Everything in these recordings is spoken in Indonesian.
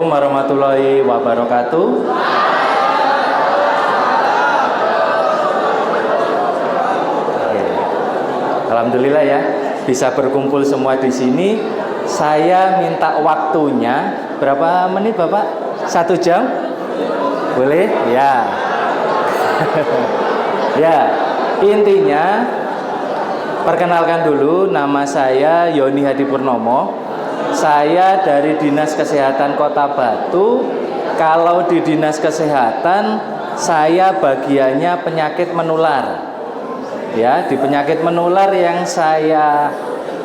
Warahmatullahi wabarakatuh. Alhamdulillah ya, bisa berkumpul semua di sini. Saya minta waktunya berapa menit Bapak? 1 jam? Boleh? Ya. Ya, intinya perkenalkan dulu, nama saya Yoni Hadi Purnomo. Saya dari Dinas Kesehatan Kota Batu. Kalau di Dinas Kesehatan, saya bagiannya penyakit menular. Ya, di penyakit menular yang saya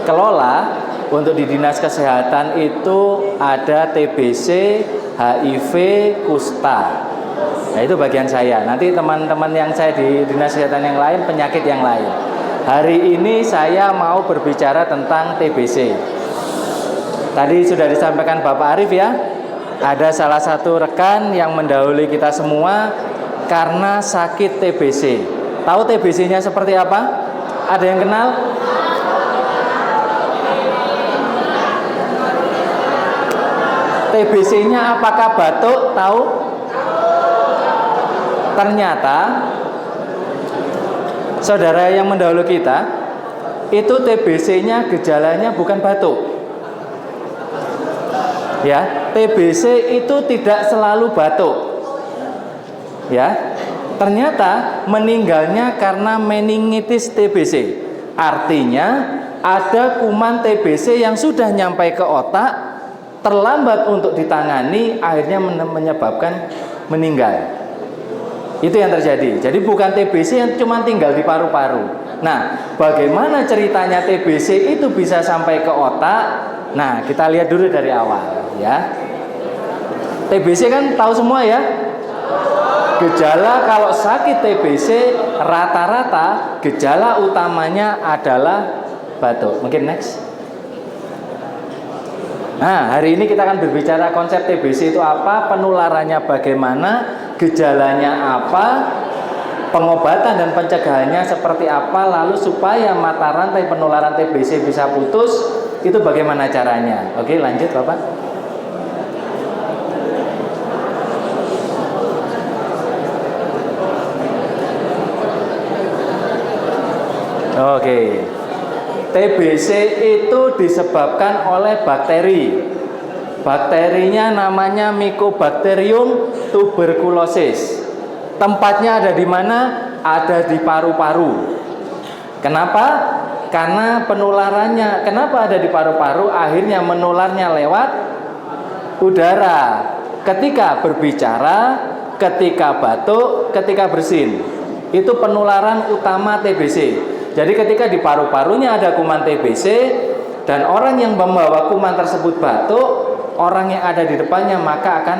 kelola untuk di Dinas Kesehatan itu ada TBC, HIV, kusta. Nah, itu bagian saya. Nanti teman-teman yang saya di Dinas Kesehatan yang lain, penyakit yang lain. Hari ini saya mau berbicara tentang TBC. Tadi sudah disampaikan Bapak Arif ya, ada salah satu rekan yang mendahului kita semua karena sakit TBC. Tahu TBC-nya seperti apa? Ada yang kenal? TBC-nya apakah batuk? Tahu? Ternyata saudara yang mendahului kita, itu TBC-nya gejalanya bukan batuk. Ya, TBC itu tidak selalu batuk. Ya, ternyata meninggalnya karena meningitis TBC. Artinya ada kuman TBC yang sudah nyampai ke otak, terlambat untuk ditangani, akhirnya menyebabkan meninggal. Itu yang terjadi. Jadi bukan TBC yang cuma tinggal di paru-paru. Nah, bagaimana ceritanya TBC itu bisa sampai ke otak? Nah, kita lihat dulu dari awal ya. TBC kan tahu semua ya. Gejala kalau sakit TBC rata-rata gejala utamanya adalah batuk. Mungkin next. Nah, hari ini kita akan berbicara konsep TBC itu apa, penularannya bagaimana, gejalanya apa, pengobatan dan pencegahannya seperti apa, lalu supaya mata rantai penularan TBC bisa putus, itu bagaimana caranya. Oke, lanjut Bapak. Oke. TBC itu disebabkan oleh bakteri. Bakterinya namanya Mycobacterium tuberculosis. Tempatnya ada di mana? Ada di paru-paru. Kenapa? Karena penularannya, kenapa ada di paru-paru? Akhirnya menularnya lewat udara. Ketika berbicara, ketika batuk, ketika bersin. Itu penularan utama TBC. Jadi ketika di paru-parunya ada kuman TBC dan orang yang membawa kuman tersebut batuk, orang yang ada di depannya maka akan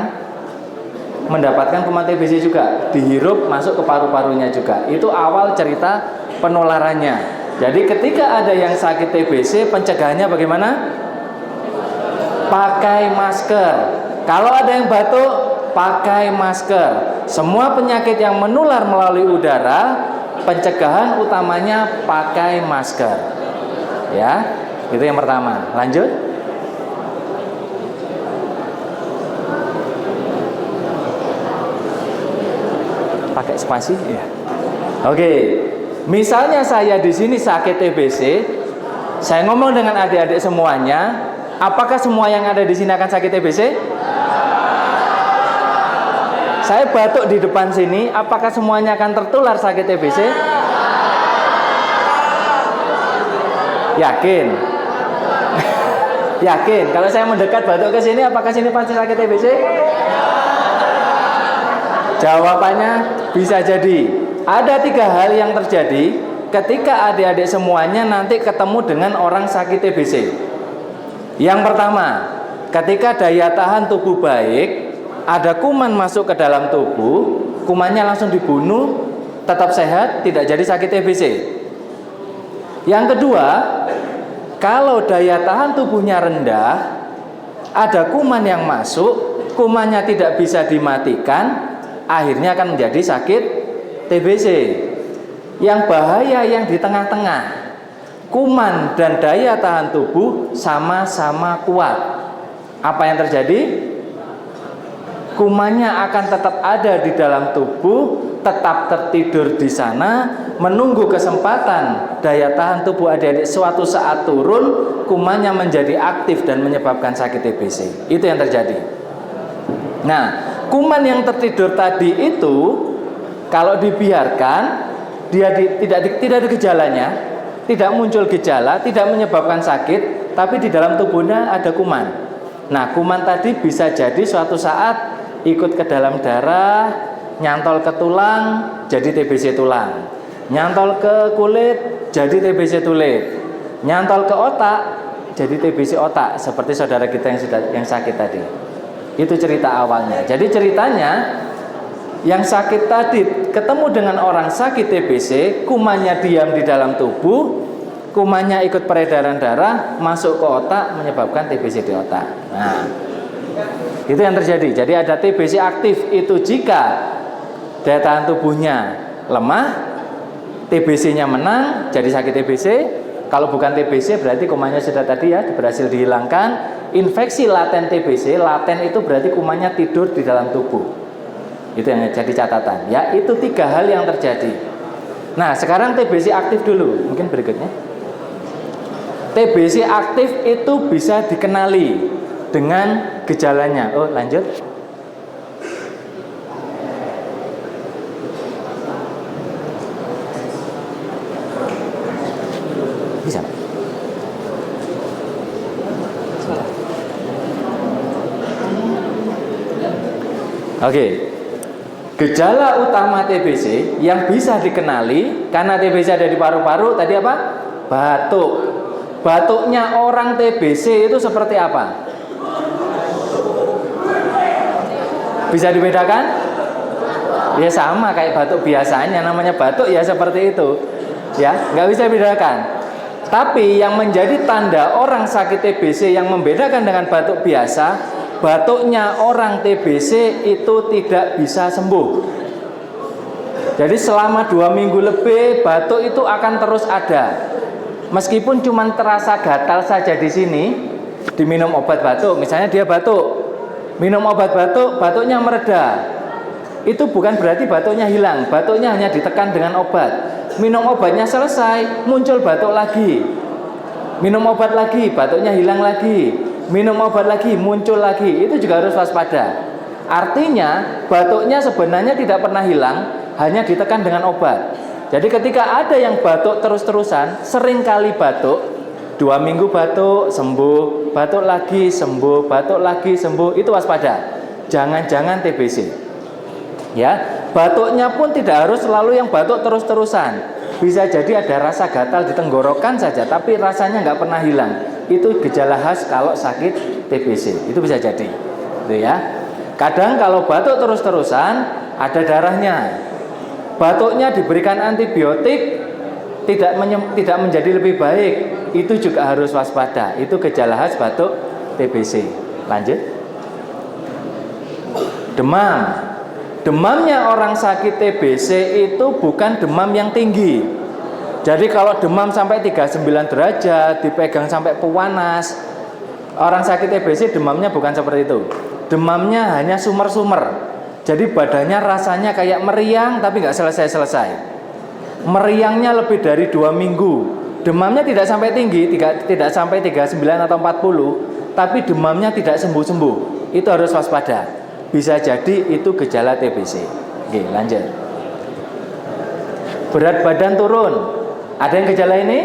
mendapatkan kuman TBC juga, dihirup masuk ke paru-parunya juga. Itu awal cerita penularannya. Jadi ketika ada yang sakit TBC, pencegahannya bagaimana? Pakai masker. Kalau ada yang batuk, pakai masker. Semua penyakit yang menular melalui udara, pencegahan utamanya pakai masker. Ya, itu yang pertama. Lanjut. Pakai spasi ya. Oke. Misalnya saya di sini sakit TBC, saya ngomong dengan adik-adik semuanya, apakah semua yang ada di sini akan sakit TBC? Saya batuk di depan sini, apakah semuanya akan tertular sakit TBC? Yakin? Yakin? Kalau saya mendekat batuk ke sini, apakah sini pasti sakit TBC? Jawabannya bisa jadi. Ada 3 hal yang terjadi ketika adik-adik semuanya nanti ketemu dengan orang sakit TBC. Yang pertama, ketika daya tahan tubuh baik, ada kuman masuk ke dalam tubuh, kumannya langsung dibunuh, tetap sehat, tidak jadi sakit TBC. Yang kedua, kalau daya tahan tubuhnya rendah, ada kuman yang masuk, kumannya tidak bisa dimatikan, akhirnya akan menjadi sakit TBC. Yang bahaya yang di tengah-tengah, kuman dan daya tahan tubuh sama-sama kuat. Apa yang terjadi? kumannya akan tetap ada di dalam tubuh, tetap tertidur di sana, menunggu kesempatan daya tahan tubuh adik-adik suatu saat turun, kumannya menjadi aktif dan menyebabkan sakit TBC. Itu yang terjadi. Nah, kuman yang tertidur tadi itu kalau dibiarkan, dia tidak ada gejalanya, tidak muncul gejala, tidak menyebabkan sakit, tapi di dalam tubuhnya ada kuman. Nah, kuman tadi bisa jadi suatu saat ikut ke dalam darah, nyantol ke tulang, jadi TBC tulang. Nyantol ke kulit, jadi TBC kulit. Nyantol ke otak, jadi TBC otak, seperti saudara kita yang sakit tadi. Itu cerita awalnya. Jadi ceritanya, yang sakit tadi ketemu dengan orang sakit TBC, kumannya diam di dalam tubuh, kumannya ikut peredaran darah, masuk ke otak, menyebabkan TBC di otak. Nah, itu yang terjadi. Jadi ada TBC aktif itu jika daya tahan tubuhnya lemah, TBC-nya menang, jadi sakit TBC. Kalau bukan TBC berarti kumannya sudah tadi ya berhasil dihilangkan. Infeksi laten TBC, laten itu berarti kumannya tidur di dalam tubuh. Itu yang jadi catatan. Ya, itu 3 hal yang terjadi. Nah, sekarang TBC aktif dulu. Mungkin berikutnya. TBC aktif itu bisa dikenali dengan gejalanya. Oh, lanjut. Bisa. Oke. Gejala utama TBC yang bisa dikenali karena TBC ada di paru-paru tadi apa? Batuk. Batuknya orang TBC itu seperti apa? Bisa dibedakan? Ya sama kayak batuk biasanya, namanya batuk ya seperti itu. Ya, nggak bisa dibedakan. Tapi yang menjadi tanda orang sakit TBC yang membedakan dengan batuk biasa, batuknya orang TBC itu tidak bisa sembuh. Jadi selama 2 minggu lebih batuk itu akan terus ada. Meskipun cuma terasa gatal saja di sini, diminum obat batuk, misalnya dia batuk, minum obat batuk, batuknya mereda. Itu bukan berarti batuknya hilang, batuknya hanya ditekan dengan obat. Minum obatnya selesai, muncul batuk lagi. Minum obat lagi, batuknya hilang lagi. Minum obat lagi, muncul lagi. Itu juga harus waspada. Artinya, batuknya sebenarnya tidak pernah hilang, hanya ditekan dengan obat. Jadi ketika ada yang batuk terus-terusan, sering kali batuk, 2 minggu batuk, sembuh, batuk lagi, sembuh, batuk lagi, sembuh, itu waspada. Jangan-jangan TBC. Ya, batuknya pun tidak harus selalu yang batuk terus-terusan. Bisa jadi ada rasa gatal di tenggorokan saja, tapi rasanya nggak pernah hilang. Itu gejala khas kalau sakit TBC. Itu bisa jadi, gitu ya. Kadang kalau batuk terus-terusan ada darahnya. Batuknya diberikan antibiotik tidak menjadi lebih baik. Itu juga harus waspada. Itu gejala khas batuk TBC. Lanjut. Demam. Demamnya orang sakit TBC itu bukan demam yang tinggi. Jadi kalau demam sampai 39 derajat, dipegang sampai panas, orang sakit TBC demamnya bukan seperti itu. Demamnya hanya sumer-sumer. Jadi badannya rasanya kayak meriang tapi nggak selesai-selesai. Meriangnya lebih dari 2 minggu. Demamnya tidak sampai tinggi, tidak sampai 39 atau 40, tapi demamnya tidak sembuh-sembuh. Itu harus waspada. Bisa jadi itu gejala TBC. Oke, lanjut. Berat badan turun. Ada yang gejala ini?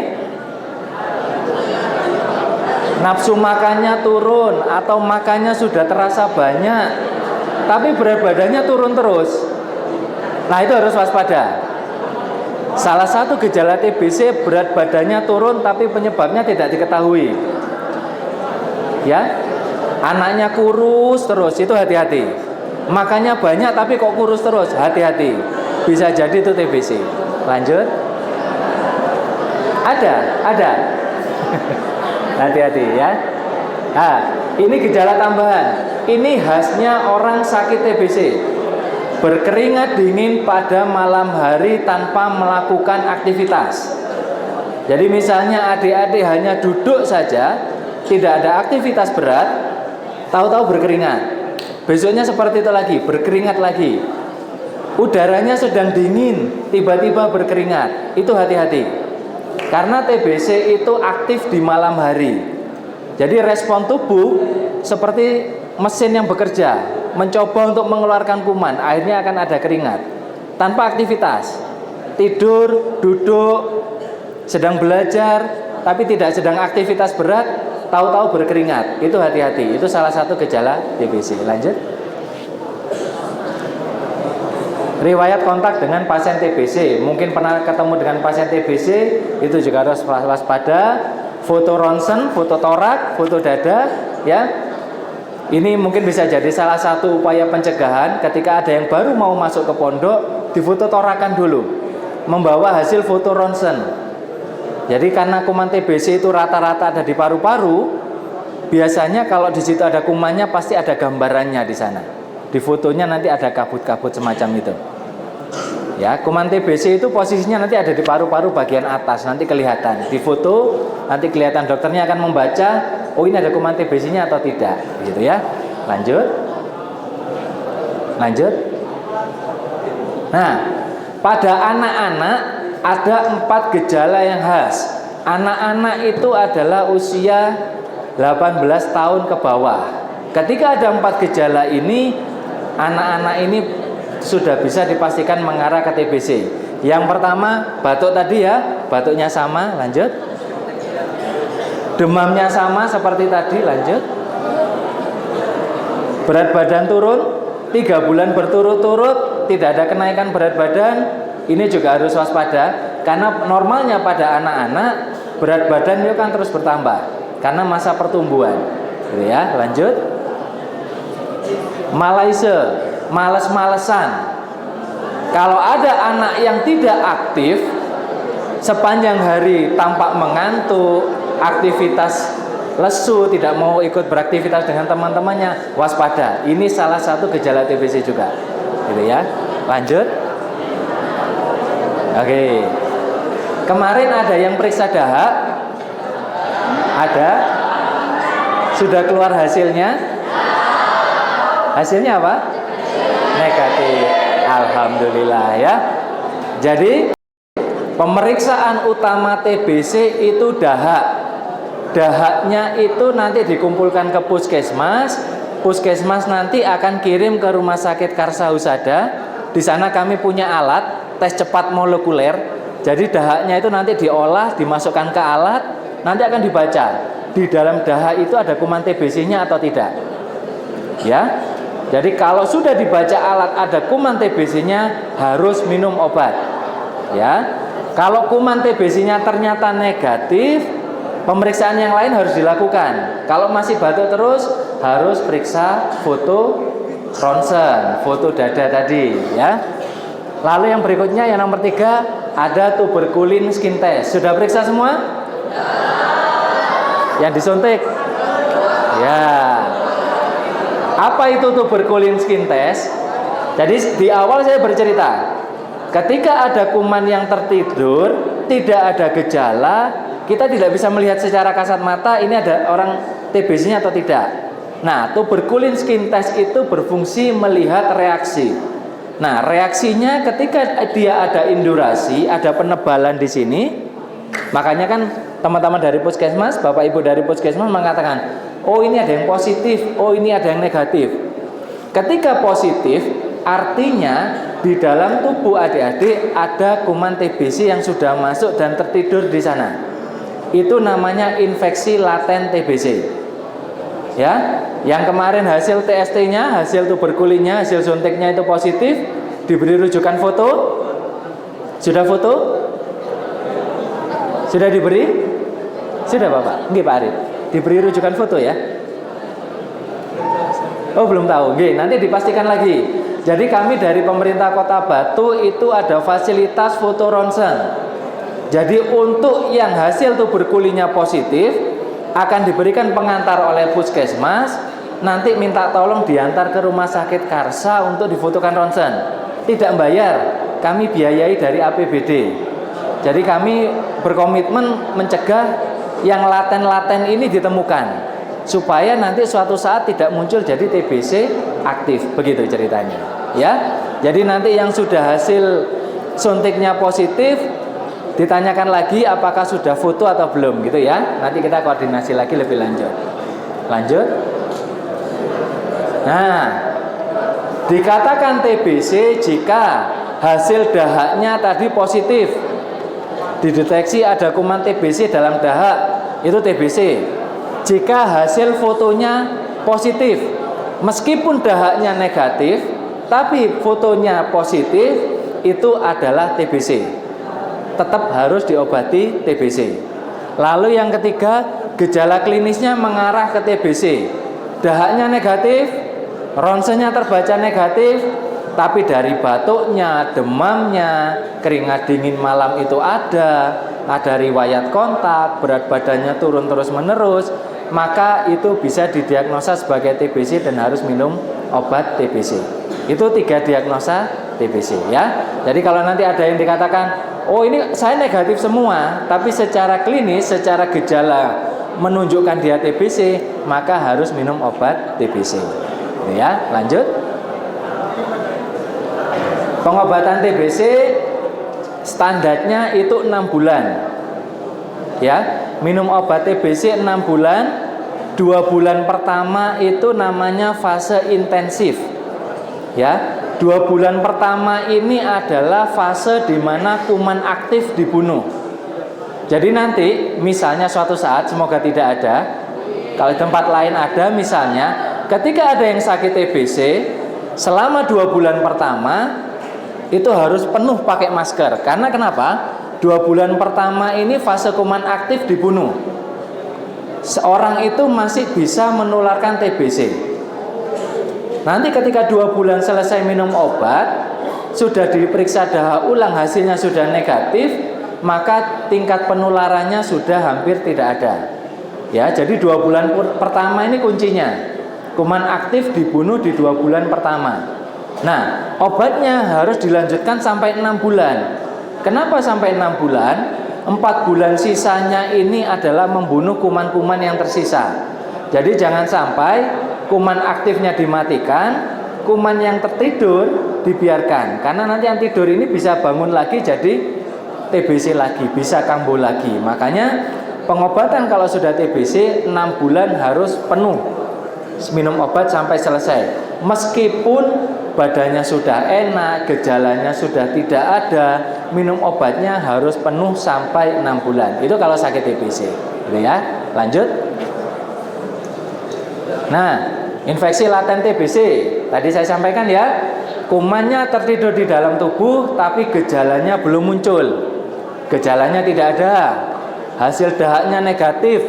Nafsu makannya turun atau makannya sudah terasa banyak, tapi berat badannya turun terus. Nah, itu harus waspada. Salah satu gejala TBC berat badannya turun tapi penyebabnya tidak diketahui. Ya. Anaknya kurus terus, itu hati-hati. Makannya banyak tapi kok kurus terus, hati-hati. Bisa jadi itu TBC. Lanjut. Ada. Hati-hati ya. Nah, ini gejala tambahan. Ini khasnya orang sakit TBC. Berkeringat dingin pada malam hari tanpa melakukan aktivitas. Jadi misalnya adik-adik hanya duduk saja, tidak ada aktivitas berat, tahu-tahu berkeringat. Besoknya seperti itu lagi, berkeringat lagi. Udaranya sedang dingin, tiba-tiba berkeringat. Itu hati-hati. Karena TBC itu aktif di malam hari. Jadi respon tubuh seperti mesin yang bekerja, mencoba untuk mengeluarkan kuman, akhirnya akan ada keringat. Tanpa aktivitas. Tidur, duduk, sedang belajar, tapi tidak sedang aktivitas berat, tahu-tahu berkeringat. Itu hati-hati. Itu salah satu gejala TBC. Lanjut. Riwayat kontak dengan pasien TBC, mungkin pernah ketemu dengan pasien TBC, itu juga harus waspada. Foto ronsen, foto torak, foto dada, ya. Ini mungkin bisa jadi salah satu upaya pencegahan ketika ada yang baru mau masuk ke pondok, difoto torakan dulu, membawa hasil foto ronsen. Jadi karena kuman TBC itu rata-rata ada di paru-paru, biasanya kalau di situ ada kumannya pasti ada gambarannya di sana. Di fotonya nanti ada kabut-kabut semacam itu. Ya, kuman TBC itu posisinya nanti ada di paru-paru bagian atas, nanti kelihatan. Di foto nanti kelihatan, dokternya akan membaca, oh ini ada kuman TBC-nya atau tidak, gitu ya. Lanjut. Lanjut. Nah, pada anak-anak ada 4 gejala yang khas. Anak-anak itu adalah usia 18 tahun ke bawah. Ketika ada 4 gejala ini, anak-anak ini sudah bisa dipastikan mengarah ke TBC. Yang pertama, batuk tadi ya, batuknya sama, lanjut. Demamnya sama seperti tadi, lanjut. Berat badan turun 3 bulan berturut-turut, tidak ada kenaikan berat badan, ini juga harus waspada. Karena normalnya pada anak-anak berat badan itu kan terus bertambah karena masa pertumbuhan, gitu ya. Lanjut. Malaise, males-malesan. Kalau ada anak yang tidak aktif, sepanjang hari tampak mengantuk, aktivitas lesu, tidak mau ikut beraktivitas dengan teman-temannya, waspada. Ini salah satu gejala TBC juga, gitu ya. Lanjut. Oke. Kemarin ada yang periksa dahak? Ada? Sudah keluar hasilnya? Hasilnya apa? Negatif. Alhamdulillah ya. Jadi pemeriksaan utama TBC itu dahak. Dahaknya itu nanti dikumpulkan ke puskesmas. Puskesmas nanti akan kirim ke Rumah Sakit Karsa Husada. Di sana kami punya alat tes cepat molekuler. Jadi dahaknya itu nanti diolah, dimasukkan ke alat, nanti akan dibaca di dalam dahak itu ada kuman TBC-nya atau tidak. Ya. Jadi kalau sudah dibaca alat ada kuman TBC-nya, harus minum obat. Ya. Kalau kuman TBC-nya ternyata negatif, pemeriksaan yang lain harus dilakukan. Kalau masih batuk terus, harus periksa foto ronsen, foto dada tadi, ya. Lalu yang berikutnya, yang nomor 3, ada tuberkulin skin test. Sudah periksa semua? Yang disuntik? Ya. Apa itu tuberkulin skin test? Jadi di awal saya bercerita, ketika ada kuman yang tertidur, tidak ada gejala, kita tidak bisa melihat secara kasat mata ini ada orang TBC-nya atau tidak. Nah, tuberkulin skin test itu berfungsi melihat reaksi. Nah, reaksinya ketika dia ada indurasi, ada penebalan di sini, makanya kan teman-teman dari puskesmas, Bapak Ibu dari puskesmas mengatakan, oh ini ada yang positif, oh ini ada yang negatif. Ketika positif, artinya di dalam tubuh adik-adik ada kuman TBC yang sudah masuk dan tertidur di sana. Itu namanya infeksi laten TBC. Ya, yang kemarin hasil TST-nya, hasil tuberkulinnya, hasil suntiknya itu positif, diberi rujukan foto. Sudah foto? Sudah diberi? Sudah Bapak? Nggih Pak Arif. Diberi rujukan foto ya? Oh belum tahu. Nggih, nanti dipastikan lagi. Jadi kami dari pemerintah Kota Batu itu ada fasilitas foto ronsen. Jadi untuk yang hasil tuberkulinnya positif akan diberikan pengantar oleh puskesmas. Nanti minta tolong diantar ke Rumah Sakit Karsa untuk difotokan ronsen. Tidak bayar, kami biayai dari APBD. Jadi kami berkomitmen mencegah yang laten-laten ini ditemukan supaya nanti suatu saat tidak muncul jadi TBC aktif, begitu ceritanya ya. Jadi nanti yang sudah hasil suntiknya positif ditanyakan lagi apakah sudah foto atau belum gitu ya. Nanti kita koordinasi lagi lebih lanjut. Nah, dikatakan TBC jika hasil dahaknya tadi positif, dideteksi ada kuman TBC dalam dahak, itu TBC. Jika hasil fotonya positif, meskipun dahaknya negatif tapi fotonya positif, itu adalah TBC. Tetap harus diobati TBC. Lalu yang ketiga, gejala klinisnya mengarah ke TBC. Dahaknya negatif, ronsennya terbaca negatif, tapi dari batuknya, demamnya, keringat dingin malam itu ada riwayat kontak, berat badannya turun terus-menerus, maka itu bisa didiagnosa sebagai TBC dan harus minum obat TBC. Itu 3 diagnosa TBC ya. Jadi kalau nanti ada yang dikatakan, oh ini saya negatif semua, tapi secara klinis, secara gejala menunjukkan dia TBC, maka harus minum obat TBC. Ya, lanjut. Pengobatan TBC standarnya itu 6 bulan. Ya, minum obat TBC 6 bulan. 2 bulan pertama itu namanya fase intensif. Ya, 2 bulan pertama ini adalah fase di mana kuman aktif dibunuh. Jadi nanti misalnya suatu saat, semoga tidak ada, kalau tempat lain ada, misalnya ketika ada yang sakit TBC, selama 2 bulan pertama itu harus penuh pakai masker. Karena kenapa? 2 bulan pertama ini fase kuman aktif dibunuh. Seorang itu masih bisa menularkan TBC. Nanti ketika 2 bulan selesai minum obat, sudah diperiksa dahak ulang, hasilnya sudah negatif, maka tingkat penularannya sudah hampir tidak ada. Ya, jadi 2 bulan pertama ini kuncinya. Kuman aktif dibunuh di 2 bulan pertama. Nah, obatnya harus dilanjutkan sampai 6 bulan. Kenapa sampai 6 bulan? 4 bulan sisanya ini adalah membunuh kuman-kuman yang tersisa. Jadi jangan sampai kuman aktifnya dimatikan, kuman yang tertidur dibiarkan. Karena nanti yang tidur ini bisa bangun lagi jadi TBC lagi, bisa kambuh lagi. Makanya pengobatan kalau sudah TBC 6 bulan harus penuh minum obat sampai selesai. Meskipun badannya sudah enak, gejalanya sudah tidak ada, minum obatnya harus penuh sampai 6 bulan. Itu kalau sakit TBC. Gitu ya. Lanjut. Nah, infeksi laten TBC tadi saya sampaikan ya, kumannya tertidur di dalam tubuh tapi gejalanya belum muncul. Gejalanya tidak ada. Hasil dahaknya negatif.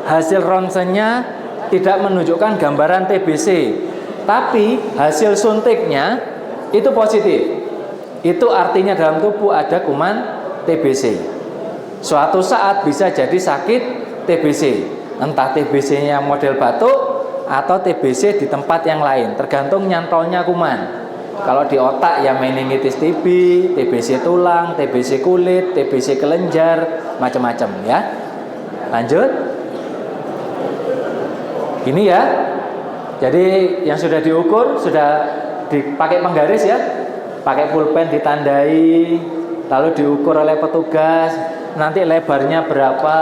Hasil ronsennya tidak menunjukkan gambaran TBC. Tapi hasil suntiknya itu positif. Itu artinya dalam tubuh ada kuman TBC. Suatu saat bisa jadi sakit TBC. Entah TBC-nya model batuk atau TBC di tempat yang lain, tergantung nyantolnya kuman. Kalau di otak ya meningitis TB, TBC tulang, TBC kulit, TBC kelenjar, macam-macam ya. Lanjut. Ini ya. Jadi yang sudah diukur, sudah dipakai penggaris ya, pakai pulpen ditandai, lalu diukur oleh petugas, nanti lebarnya berapa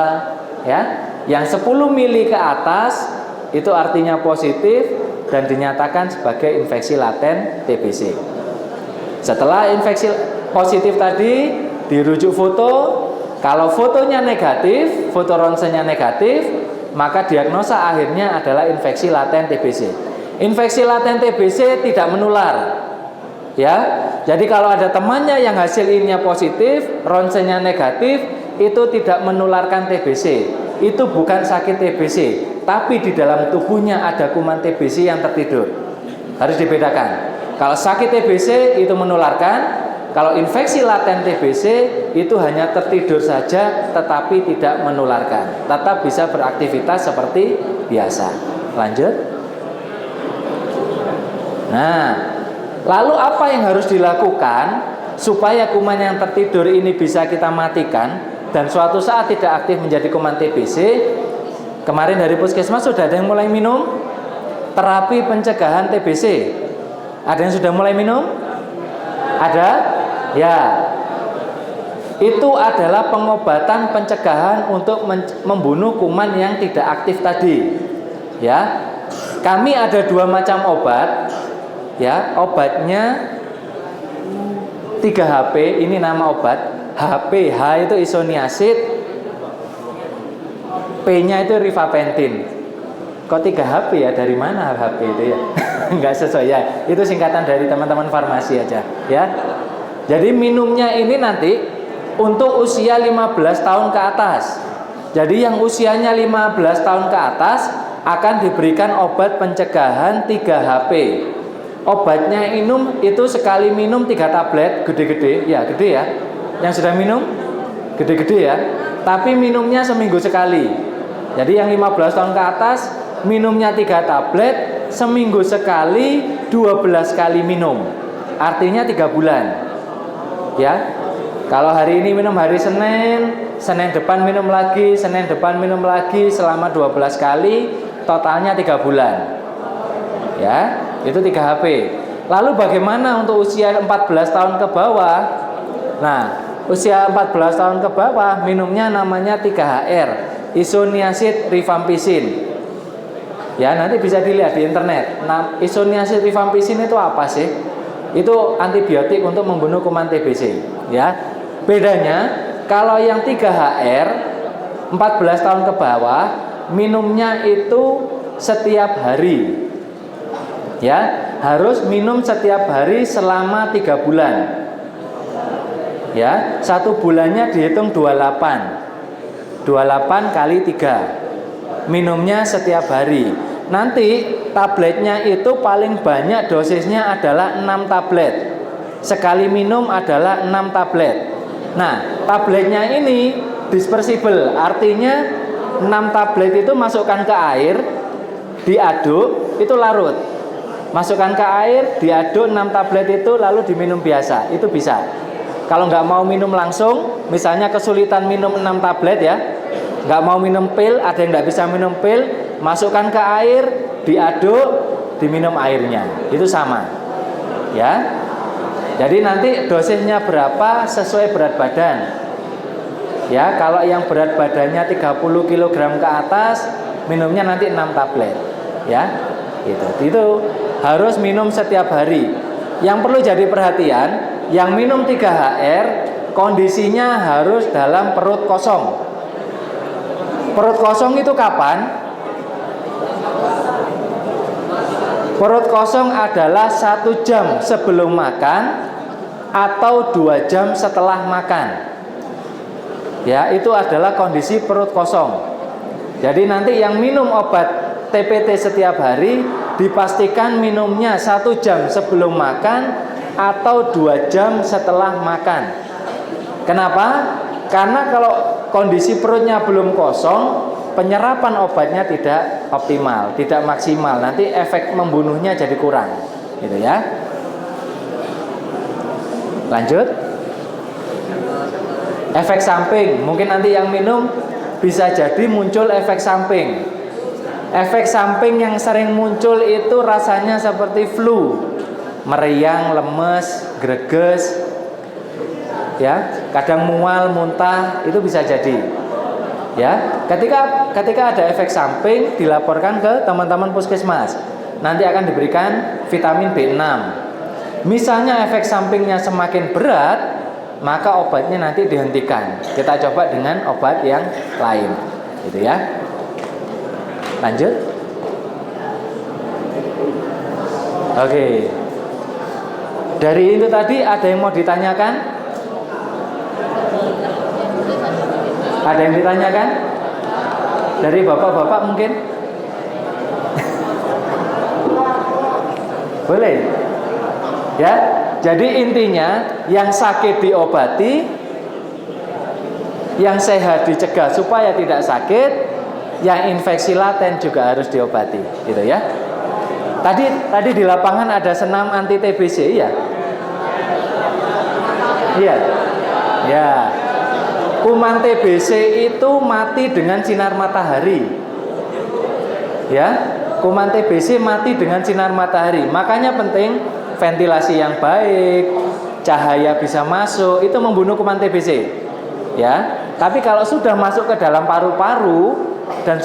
ya. Yang 10 mili ke atas itu artinya positif dan dinyatakan sebagai infeksi laten TBC. Setelah infeksi positif tadi dirujuk foto, kalau fotonya negatif, foto ronsennya negatif, maka diagnosa akhirnya adalah infeksi laten TBC. Infeksi laten TBC tidak menular. Ya. Jadi kalau ada temannya yang hasil ininya positif, ronsennya negatif, itu tidak menularkan TBC. Itu bukan sakit TBC, tapi di dalam tubuhnya ada kuman TBC yang tertidur. Harus dibedakan. Kalau sakit TBC itu menularkan, kalau infeksi laten TBC itu hanya tertidur saja tetapi tidak menularkan. Tetap bisa beraktivitas seperti biasa. Lanjut. Nah, lalu apa yang harus dilakukan supaya kuman yang tertidur ini bisa kita matikan dan suatu saat tidak aktif menjadi kuman TBC? Kemarin dari Puskesmas sudah ada yang mulai minum terapi pencegahan TBC. Ada yang sudah mulai minum? Ada? Ya. Itu adalah pengobatan pencegahan untuk membunuh kuman yang tidak aktif tadi. Ya. Kami ada 2 macam obat. Ya, obatnya 3HP, ini nama obat. HP, H itu isoniazid, P-nya itu rifapentin. Kok 3HP ya? Dari mana HP itu ya? Enggak sesuai ya. Itu singkatan dari teman-teman farmasi aja, ya. Jadi minumnya ini nanti untuk usia 15 tahun ke atas. Jadi yang usianya 15 tahun ke atas akan diberikan obat pencegahan 3HP. Obatnya itu sekali minum 3 tablet, gede-gede, ya gede ya. Yang sudah minum gede-gede ya. Tapi minumnya seminggu sekali. Jadi yang 15 tahun ke atas minumnya 3 tablet, seminggu sekali, 12 kali minum. Artinya 3 bulan. Ya. Kalau hari ini minum hari Senin, Senin depan minum lagi, Senin depan minum lagi selama 12 kali, totalnya 3 bulan. Ya, itu 3HP. Lalu bagaimana untuk usia 14 tahun ke bawah? Nah, usia 14 tahun ke bawah minumnya namanya 3HR, isoniazid rifampicin. Ya, nanti bisa dilihat di internet. Nah, isoniazid rifampicin itu apa sih? Itu antibiotik untuk membunuh kuman TBC, ya. Bedanya kalau yang 3HR 14 tahun ke bawah minumnya itu setiap hari. Ya, harus minum setiap hari selama 3 bulan. Ya, 1 bulannya dihitung 28. 28 kali 3. Minumnya setiap hari. Nanti tabletnya itu paling banyak dosisnya adalah 6 tablet. Sekali minum adalah 6 tablet. Nah, tabletnya ini dispersible, artinya 6 tablet itu masukkan ke air, diaduk, itu larut. Masukkan ke air, diaduk 6 tablet itu lalu diminum biasa, itu bisa. Kalau nggak mau minum langsung, misalnya kesulitan minum 6 tablet ya, nggak mau minum pil, ada yang nggak bisa minum pil, masukkan ke air, diaduk, diminum airnya, itu sama. Ya. Jadi nanti dosisnya berapa sesuai berat badan. Ya, kalau yang berat badannya 30 kg ke atas, minumnya nanti 6 tablet. Ya, gitu. Itu harus minum setiap hari. Yang perlu jadi perhatian, yang minum 3HR kondisinya harus dalam perut kosong. Perut kosong itu kapan? Perut kosong adalah 1 jam sebelum makan atau 2 jam setelah makan. Ya, itu adalah kondisi perut kosong. Jadi nanti yang minum obat TPT setiap hari dipastikan minumnya 1 jam sebelum makan atau 2 jam setelah makan. Kenapa? Karena kalau kondisi perutnya belum kosong, penyerapan obatnya tidak optimal, tidak maksimal. Nanti efek membunuhnya jadi kurang. Gitu ya. Lanjut. Efek samping, mungkin nanti yang minum bisa jadi muncul efek samping. Efek samping yang sering muncul itu rasanya seperti flu, meriang, lemes, greges, ya, kadang mual, muntah, itu bisa jadi. Ya, ketika ada efek samping dilaporkan ke teman-teman puskesmas. Nanti akan diberikan vitamin B6. Misalnya efek sampingnya semakin berat, maka obatnya nanti dihentikan. Kita coba dengan obat yang lain, gitu ya. Lanjut. Oke. Dari itu tadi ada yang mau ditanyakan? Ada yang ditanyakan? Dari bapak-bapak mungkin? Boleh? Ya, jadi intinya yang sakit diobati, yang sehat dicegah supaya tidak sakit, yang infeksi laten juga harus diobati, gitu ya. Tadi di lapangan ada senam anti TBC ya? Iya. Ya. Kuman TBC itu mati dengan sinar matahari. Ya, kuman TBC mati dengan sinar matahari. Makanya penting ventilasi yang baik, cahaya bisa masuk, itu membunuh kuman TBC. Ya, tapi kalau sudah masuk ke dalam paru-paru dan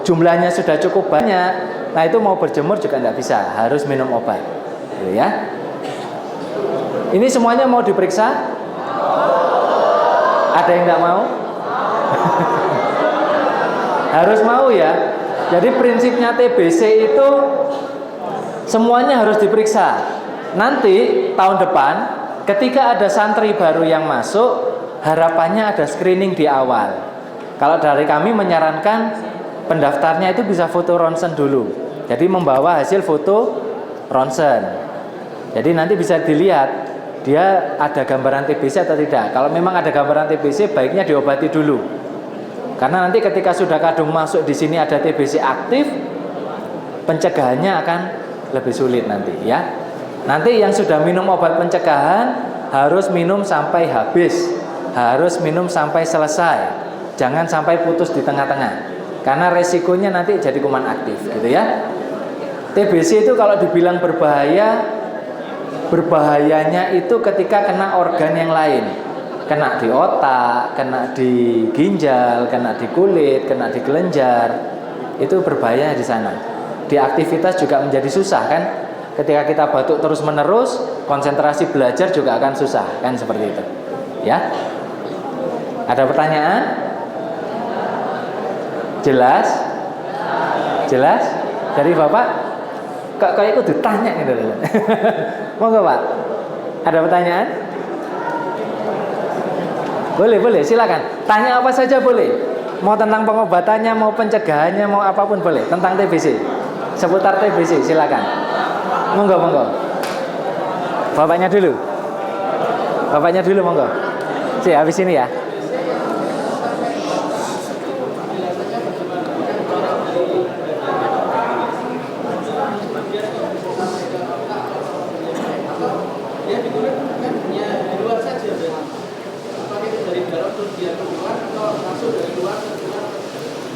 jumlahnya sudah cukup banyak, nah itu mau berjemur juga tidak bisa, harus minum obat. Gitu ya. Ini semuanya mau diperiksa? Ada yang tidak mau? Harus mau ya. Jadi prinsipnya TBC itu semuanya harus diperiksa. Nanti tahun depan ketika ada santri baru yang masuk, harapannya ada screening di awal. Kalau dari kami menyarankan pendaftarnya itu bisa foto ronsen dulu. Jadi membawa hasil foto ronsen. Jadi nanti bisa dilihat dia ada gambaran TBC atau tidak. Kalau memang ada gambaran TBC, baiknya diobati dulu. Karena nanti ketika sudah kadung masuk di sini ada TBC aktif, pencegahannya akan lebih sulit nanti ya. Nanti yang sudah minum obat pencegahan harus minum sampai habis, harus minum sampai selesai. Jangan sampai putus di tengah-tengah. Karena resikonya nanti jadi kuman aktif, gitu ya. TBC itu kalau dibilang berbahaya, berbahayanya itu ketika kena organ yang lain. Kena di otak, kena di ginjal, kena di kulit, kena di kelenjar. Itu berbahaya di sana. Di aktivitas juga menjadi susah kan? Ketika kita batuk terus-menerus, konsentrasi belajar juga akan susah, kan seperti itu. Ya. Ada pertanyaan? Jelas? Jelas? Dari Bapak? Kok ikut ditanya gitu. Monggo Pak. Ada pertanyaan? Boleh, silakan. Tanya apa saja boleh. Mau tentang pengobatannya, mau pencegahannya, mau apapun boleh. Tentang TBC, seputar TBC, silakan. Monggo. Bapaknya dulu, monggo. Habis ini ya.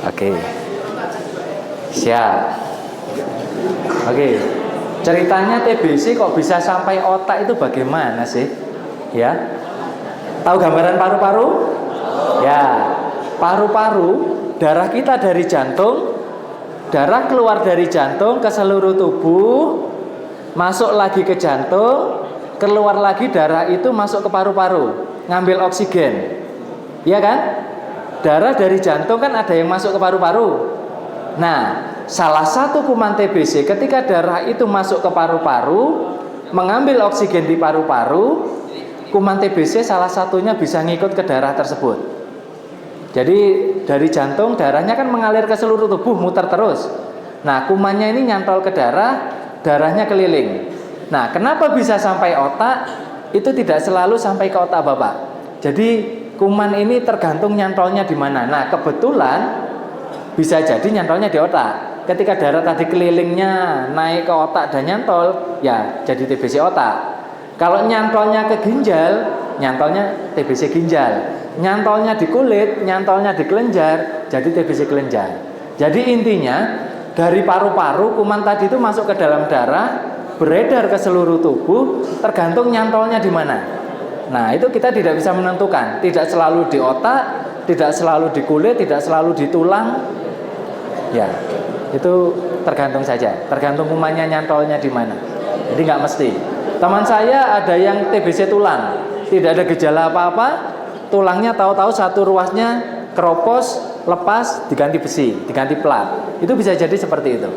Oke. Siap. Oke. Ceritanya TBC kok bisa sampai otak itu bagaimana sih? Ya. Tahu gambaran paru-paru? Ya. Paru-paru, darah kita dari jantung, darah keluar dari jantung ke seluruh tubuh, masuk lagi ke jantung, keluar lagi darah itu masuk ke paru-paru, ngambil oksigen. Iya kan? Darah dari jantung kan ada yang masuk ke paru-paru. Nah, salah satu kuman TBC ketika darah itu masuk ke paru-paru, mengambil oksigen di paru-paru, kuman TBC salah satunya bisa ngikut ke darah tersebut. Jadi dari jantung darahnya kan mengalir ke seluruh tubuh, muter terus. Nah, kumannya ini nyantol ke darah, darahnya keliling. Nah, kenapa bisa sampai otak? Itu tidak selalu sampai ke otak Bapak. Jadi kuman ini tergantung nyantolnya di mana. Nah, kebetulan bisa jadi nyantolnya di otak. Ketika darah tadi kelilingnya naik ke otak dan nyantol, ya jadi TBC otak. Kalau nyantolnya ke ginjal, nyantolnya TBC ginjal. Nyantolnya di kulit, nyantolnya di kelenjar, jadi TBC kelenjar. Jadi intinya dari paru-paru kuman tadi itu masuk ke dalam darah, beredar ke seluruh tubuh, tergantung nyantolnya di mana. Nah, itu kita tidak bisa menentukan. Tidak selalu di otak, tidak selalu di kulit, tidak selalu di tulang. Ya, itu tergantung saja. Tergantung kumannya nyantolnya di mana. Jadi nggak mesti. Teman saya ada yang TBC tulang, tidak ada gejala apa-apa, tulangnya tahu-tahu satu ruasnya keropos, lepas, diganti besi, diganti plat. Itu bisa jadi seperti itu.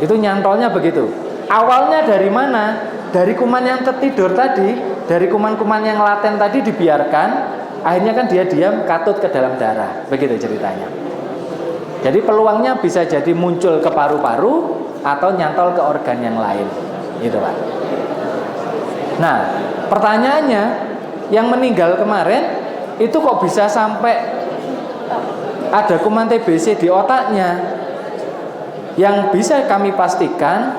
Itu nyantolnya begitu. Awalnya dari mana? Dari kuman yang ketidur tadi, dari kuman-kuman yang laten tadi dibiarkan, akhirnya kan dia diam katut ke dalam darah. Begitu ceritanya. Jadi peluangnya bisa jadi muncul ke paru-paru atau nyantol ke organ yang lain. Gitu Pak. Nah, pertanyaannya, yang meninggal kemarin itu kok bisa sampai ada kuman TBC di otaknya? Yang bisa kami pastikan,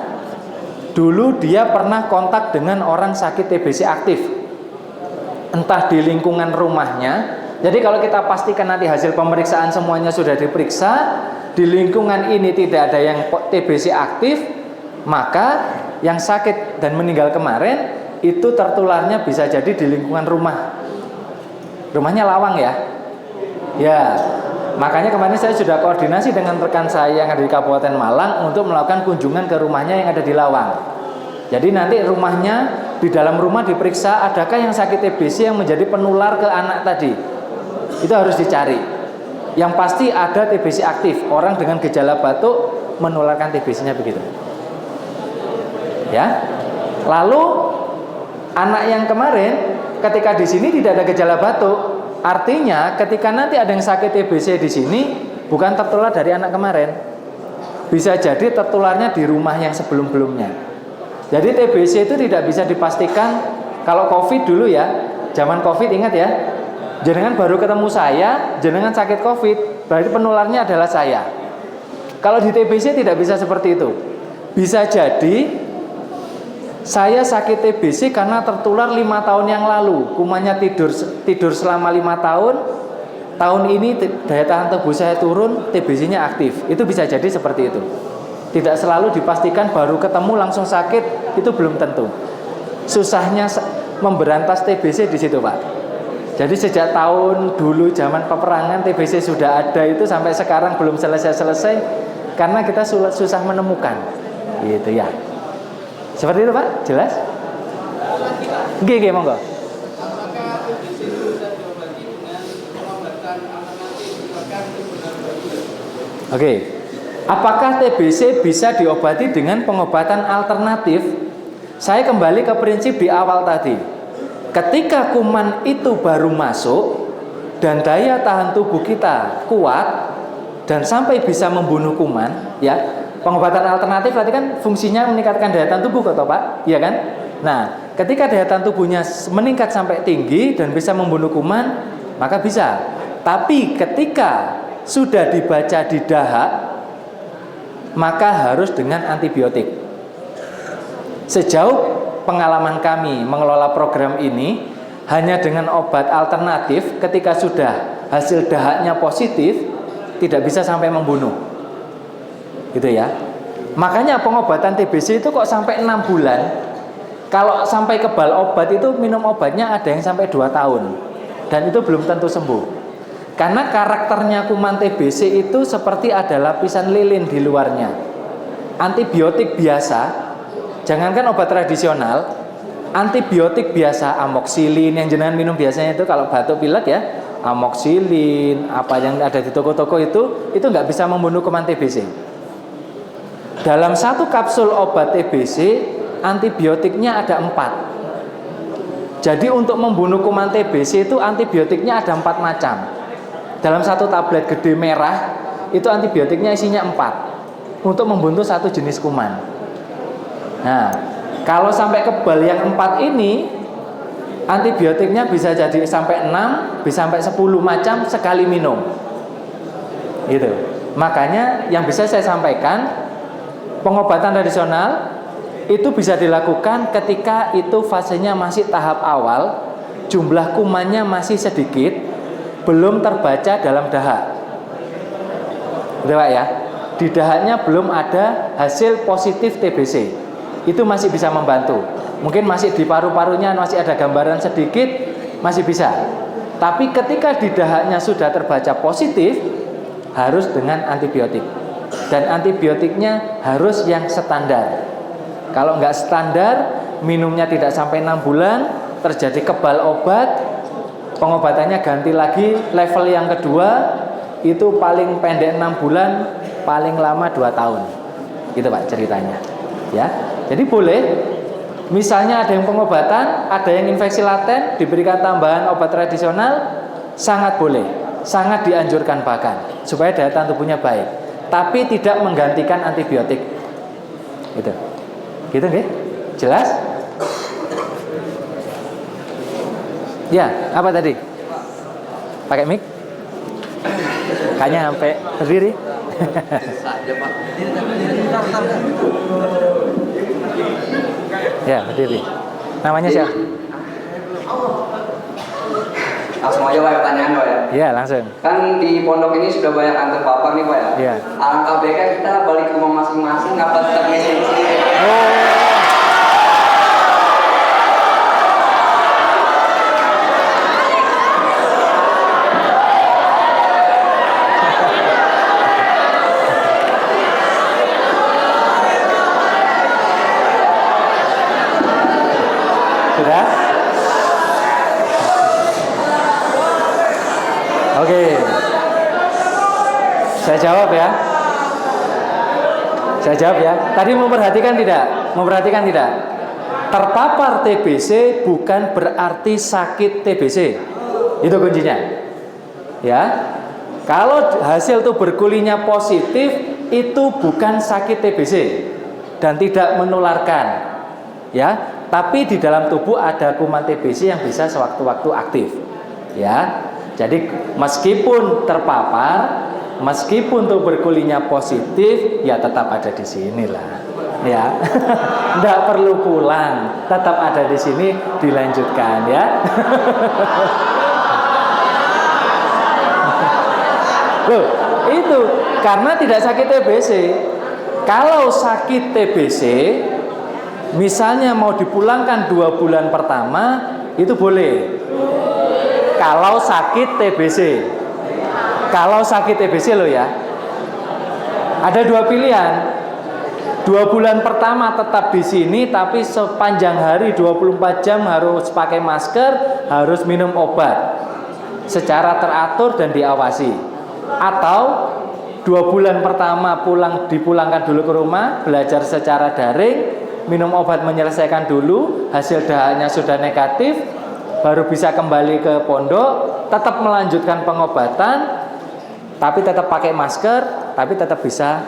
dulu dia pernah kontak dengan orang sakit TBC aktif, entah di lingkungan rumahnya. Jadi kalau kita pastikan nanti hasil pemeriksaan semuanya sudah diperiksa, di lingkungan ini tidak ada yang TBC aktif, maka yang sakit dan meninggal kemarin itu tertularnya bisa jadi di lingkungan rumah. Rumahnya Lawang ya. Ya, makanya kemarin saya sudah koordinasi dengan rekan saya yang ada di Kabupaten Malang untuk melakukan kunjungan ke rumahnya yang ada di Lawang. Jadi nanti rumahnya, di dalam rumah diperiksa adakah yang sakit TBC yang menjadi penular ke anak tadi. Itu harus dicari. Yang pasti ada TBC aktif. Orang dengan gejala batuk menularkan TBC-nya begitu. Ya. Lalu anak yang kemarin ketika di sini tidak ada gejala batuk, artinya ketika nanti ada yang sakit TBC di sini bukan tertular dari anak kemarin. Bisa jadi tertularnya di rumah yang sebelum-belumnya. Jadi TBC itu tidak bisa dipastikan. Kalau COVID dulu ya, zaman COVID ingat ya, jenengan baru ketemu saya, jenengan sakit COVID, berarti penularnya adalah saya. Kalau di TBC tidak bisa seperti itu. Bisa jadi saya sakit TBC karena tertular 5 tahun yang lalu. Kumannya tidur selama 5 tahun. Tahun ini daya tahan tubuh saya turun, TBC-nya aktif. Itu bisa jadi seperti itu. Tidak selalu dipastikan baru ketemu langsung sakit, itu belum tentu. Susahnya memberantas TBC di situ, Pak. Jadi sejak tahun dulu zaman peperangan TBC sudah ada itu sampai sekarang belum selesai-selesai karena kita susah menemukan. Gitu ya. Seperti itu Pak, jelas? Oke, monggo. Oke, apakah TBC bisa diobati dengan pengobatan alternatif? Saya kembali ke prinsip di awal tadi. Ketika kuman itu baru masuk dan daya tahan tubuh kita kuat dan sampai bisa membunuh kuman, ya. Pengobatan alternatif berarti kan fungsinya meningkatkan daya tahan tubuh kok Pak, iya kan? Nah, ketika daya tahan tubuhnya meningkat sampai tinggi dan bisa membunuh kuman, maka bisa. Tapi ketika sudah dibaca di dahak, maka harus dengan antibiotik. Sejauh pengalaman kami mengelola program ini, hanya dengan obat alternatif ketika sudah hasil dahaknya positif, tidak bisa sampai membunuh. Gitu ya. Makanya pengobatan TBC itu kok sampai 6 bulan. Kalau sampai kebal obat itu minum obatnya ada yang sampai 2 tahun. Dan itu belum tentu sembuh. Karena karakternya kuman TBC itu seperti ada lapisan lilin di luarnya. Antibiotik biasa, jangankan obat tradisional, antibiotik biasa, amoxicillin yang jenengan minum biasanya itu kalau batuk pilek ya, amoxicillin, apa yang ada di toko-toko itu nggak bisa membunuh kuman TBC. Dalam satu kapsul obat TBC, antibiotiknya ada 4. Jadi untuk membunuh kuman TBC itu antibiotiknya ada 4 macam. Dalam satu tablet gede merah, itu antibiotiknya isinya 4 untuk membunuh satu jenis kuman. Nah, kalau sampai kebal yang 4 ini, antibiotiknya bisa jadi sampai 6, bisa sampai 10 macam sekali minum. Gitu. Makanya yang bisa saya sampaikan, pengobatan tradisional itu bisa dilakukan ketika itu fasenya masih tahap awal, jumlah kumannya masih sedikit, belum terbaca dalam dahak. Gitu Pak ya. Di dahaknya belum ada hasil positif TBC. Itu masih bisa membantu. Mungkin masih di paru-parunya masih ada gambaran sedikit, masih bisa. Tapi ketika di dahaknya sudah terbaca positif, harus dengan antibiotik. Dan antibiotiknya harus yang standar. Kalau nggak standar, minumnya tidak sampai 6 bulan, terjadi kebal obat, pengobatannya ganti lagi level yang kedua, itu paling pendek 6 bulan, paling lama 2 tahun. Gitu Pak ceritanya. Ya. Jadi boleh, misalnya ada yang pengobatan, ada yang infeksi laten, diberikan tambahan obat tradisional, sangat boleh, sangat dianjurkan bahkan, supaya daya tahan tubuhnya baik. Tapi tidak menggantikan antibiotik. Gitu. Gitu nggih? Jelas? Ya, apa tadi? Pakai mic? Kayaknya sampai berdiri. Ya, berdiri. Namanya siapa? Langsung aja Pak pertanyaan Pak ya. Iya, langsung. Kan di pondok ini sudah banyak yang terpapar nih Pak ya. Iya. Alangkah baiknya kita balik ke rumah masing-masing apa tetap di sini? Sudah? Oke. Saya jawab ya. Saya jawab ya. Tadi memperhatikan tidak? Memperhatikan tidak? Terpapar TBC bukan berarti sakit TBC. Itu kuncinya. Ya. Kalau hasil tuberkulinya positif, itu bukan sakit TBC dan tidak menularkan. Ya. Tapi di dalam tubuh ada kuman TBC yang bisa sewaktu-waktu aktif. Ya. Jadi meskipun terpapar, meskipun tuberkulinya positif, ya tetap ada di sini lah. Ya. Enggak perlu pulang, tetap ada di sini, dilanjutkan ya. Loh, itu karena tidak sakit TBC. Kalau sakit TBC, misalnya mau dipulangkan 2 bulan pertama, itu boleh. Kalau sakit TBC. Kalau sakit TBC loh ya. Ada 2 pilihan. 2 bulan pertama tetap di sini, tapi sepanjang hari 24 jam harus pakai masker, harus minum obat secara teratur dan diawasi. Atau 2 bulan pertama dipulangkan dulu ke rumah, belajar secara daring, minum obat menyelesaikan dulu, hasil dahaknya sudah negatif, baru bisa kembali ke pondok, tetap melanjutkan pengobatan, tapi tetap pakai masker, tapi tetap bisa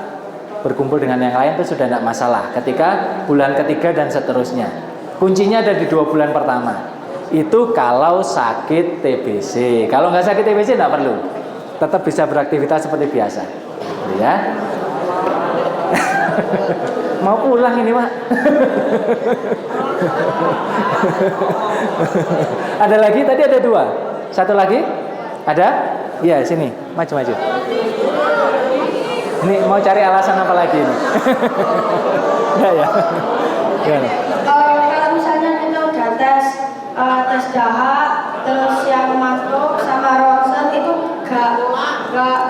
berkumpul dengan yang lain, itu sudah tidak masalah. Ketika bulan ketiga dan seterusnya, kuncinya ada di 2 bulan pertama. Itu kalau sakit TBC. Kalau nggak sakit TBC tidak perlu, tetap bisa beraktivitas seperti biasa. Ya. Mau pulang ini Pak. Ada lagi? Tadi ada 2. Satu lagi? Ada? Iya, sini. Maju. Ini mau cari alasan apa lagi ini? Ya. Gimana? Kalau misalnya kita udah tes dahak, terus yang masuk sama ronsen itu gak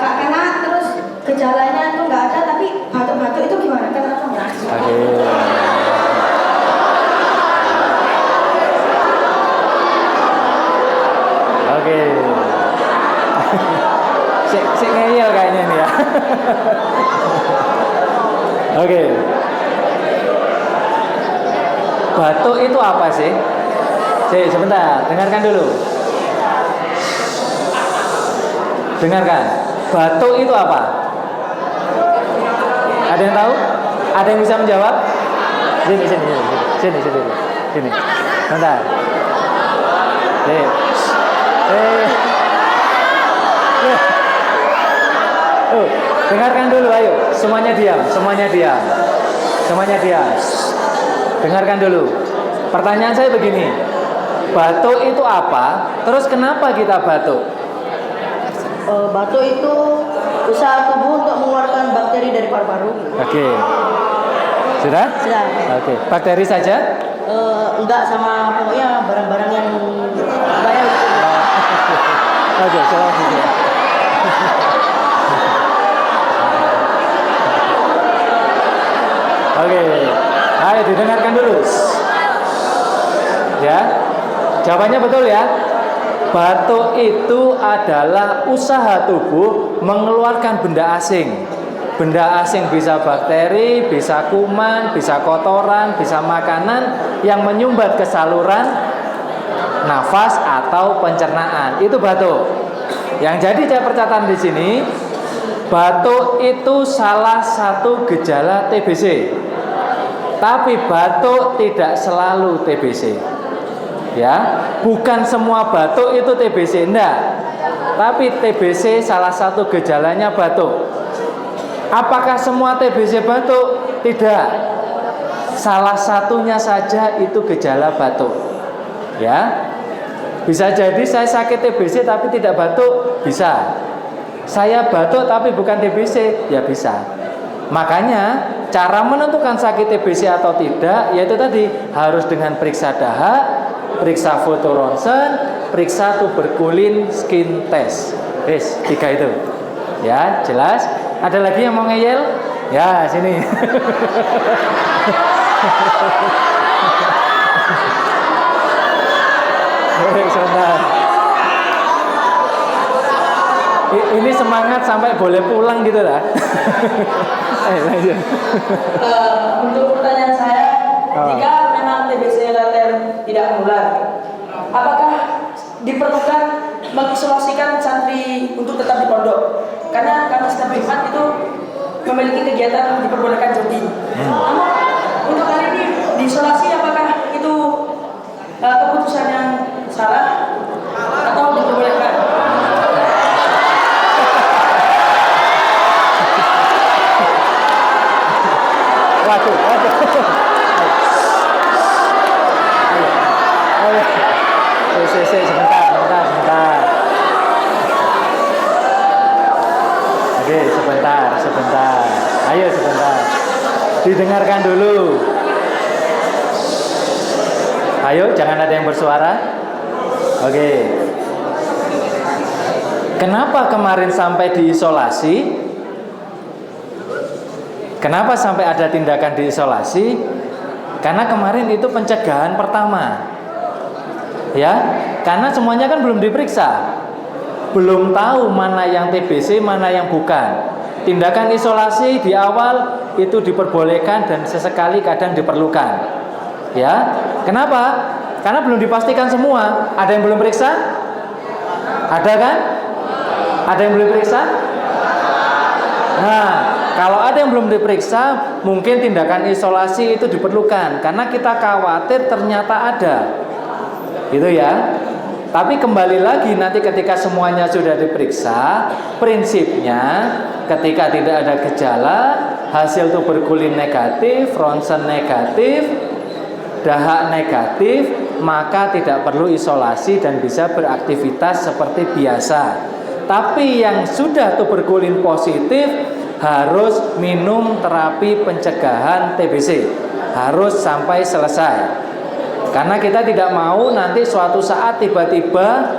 kena, terus gejalanya itu nggak ada, tapi batuk-batuk itu gimana? Kenapa nggak? Oke. Sik ngeyel kayaknya nih ya. Oke. Batuk itu apa sih? Sebentar, dengarkan dulu. Dengarkan. Batuk itu apa? Ada yang tahu? Ada yang bisa menjawab? Sini. Bentar. Dengarkan dulu, ayo. Semuanya diam. Dengarkan dulu. Pertanyaan saya begini. Batuk itu apa? Terus kenapa kita batuk? Batuk itu usaha tubuh untuk mengeluarkan bakteri dari paru-paru. Oke. Sudah? Sudah. Oke. Bakteri saja? Enggak, sama pokoknya barang-barang yang banyak. Oke, silakan. Oke. Ayo didengarkan dulu. Ya. Jawabannya betul ya. Batuk itu adalah usaha tubuh mengeluarkan benda asing. Benda asing bisa bakteri, bisa kuman, bisa kotoran, bisa makanan yang menyumbat ke saluran nafas atau pencernaan. Itu batuk. Yang jadi saya percatat di sini, batuk itu salah satu gejala TBC. Tapi batuk tidak selalu TBC. Ya, bukan semua batuk itu TBC, enggak. Tapi TBC salah satu gejalanya batuk. Apakah semua TBC batuk? Tidak. Salah satunya saja itu gejala batuk. Ya. Bisa jadi saya sakit TBC tapi tidak batuk, bisa. Saya batuk tapi bukan TBC, ya bisa. Makanya cara menentukan sakit TBC atau tidak yaitu tadi harus dengan periksa dahak, periksa foto ronsen, periksa tuberkulin skin test. 3 itu. Ya, jelas. Ada lagi yang mau ngeyel? Ya, sini. Sebentar. Ini semangat sampai boleh pulang gitu lah. Untuk pertanyaan saya, jika memang TBC laten tidak menular, apakah diperlukan mengisolasikan santri untuk tetap di pondok? Karena kami setiap Jumat itu memiliki kegiatan diperbolehkan jogging. Namun untuk kali ini diisolasi, apakah itu keputusan yang salah atau diperbolehkan? Waduh. Sebentar. Oke, sebentar. Ayo sebentar. Didengarkan dulu. Ayo, jangan ada yang bersuara. Oke. Kenapa kemarin sampai diisolasi? Kenapa sampai ada tindakan diisolasi? Karena kemarin itu pencegahan pertama. Ya, karena semuanya kan belum diperiksa. Belum tahu mana yang TBC, mana yang bukan. Tindakan isolasi di awal itu diperbolehkan dan sesekali kadang diperlukan. Ya. Kenapa? Karena belum dipastikan semua. Ada yang belum periksa? Ada kan? Ada yang belum periksa? Nah, kalau ada yang belum diperiksa, mungkin tindakan isolasi itu diperlukan karena kita khawatir ternyata ada. Gitu ya. Tapi kembali lagi nanti ketika semuanya sudah diperiksa, prinsipnya ketika tidak ada gejala, hasil tuberkulin negatif, ronsen negatif, dahak negatif, maka tidak perlu isolasi dan bisa beraktivitas seperti biasa. Tapi yang sudah tuberkulin positif harus minum terapi pencegahan TBC, harus sampai selesai. Karena kita tidak mau nanti suatu saat tiba-tiba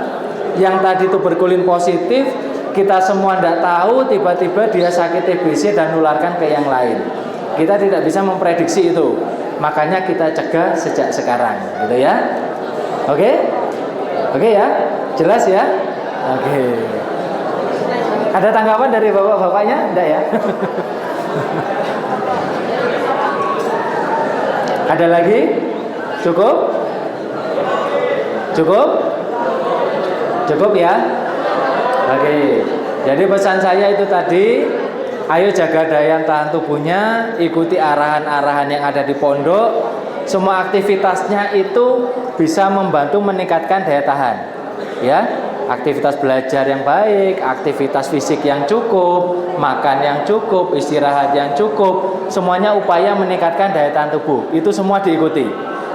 yang tadi tuberkulin positif, kita semua tidak tahu, tiba-tiba dia sakit TBC dan nularkan ke yang lain. Kita tidak bisa memprediksi itu. Makanya kita cegah sejak sekarang, gitu ya. Oke? Oke ya? Jelas ya? Oke. Ada tanggapan dari bapak-bapaknya? Enggak ya? Ada lagi? Cukup? Cukup? Cukup ya? Oke. Jadi pesan saya itu tadi, ayo jaga daya tahan tubuhnya, ikuti arahan-arahan yang ada di pondok. Semua aktivitasnya itu bisa membantu meningkatkan daya tahan. Ya, aktivitas belajar yang baik, aktivitas fisik yang cukup, makan yang cukup, istirahat yang cukup, semuanya upaya meningkatkan daya tahan tubuh. Itu semua diikuti.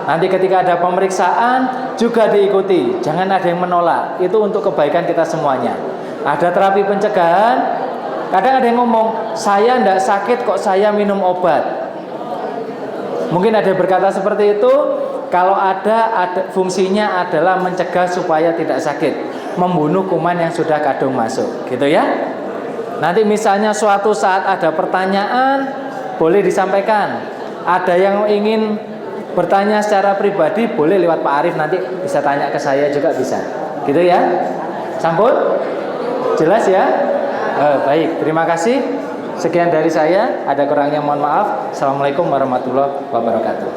Nanti ketika ada pemeriksaan juga diikuti. Jangan ada yang menolak. Itu untuk kebaikan kita semuanya. Ada terapi pencegahan. Kadang ada yang ngomong, saya tidak sakit kok saya minum obat. Mungkin ada yang berkata seperti itu. Kalau ada fungsinya adalah mencegah supaya tidak sakit, membunuh kuman yang sudah kadung masuk, gitu ya. Nanti misalnya suatu saat ada pertanyaan, boleh disampaikan. Ada yang ingin bertanya secara pribadi, boleh lewat Pak Arif, nanti bisa tanya ke saya juga bisa, gitu ya. Sampun? Jelas ya? Baik, terima kasih. Sekian dari saya. Ada kurangnya mohon maaf. Assalamualaikum warahmatullahi wabarakatuh.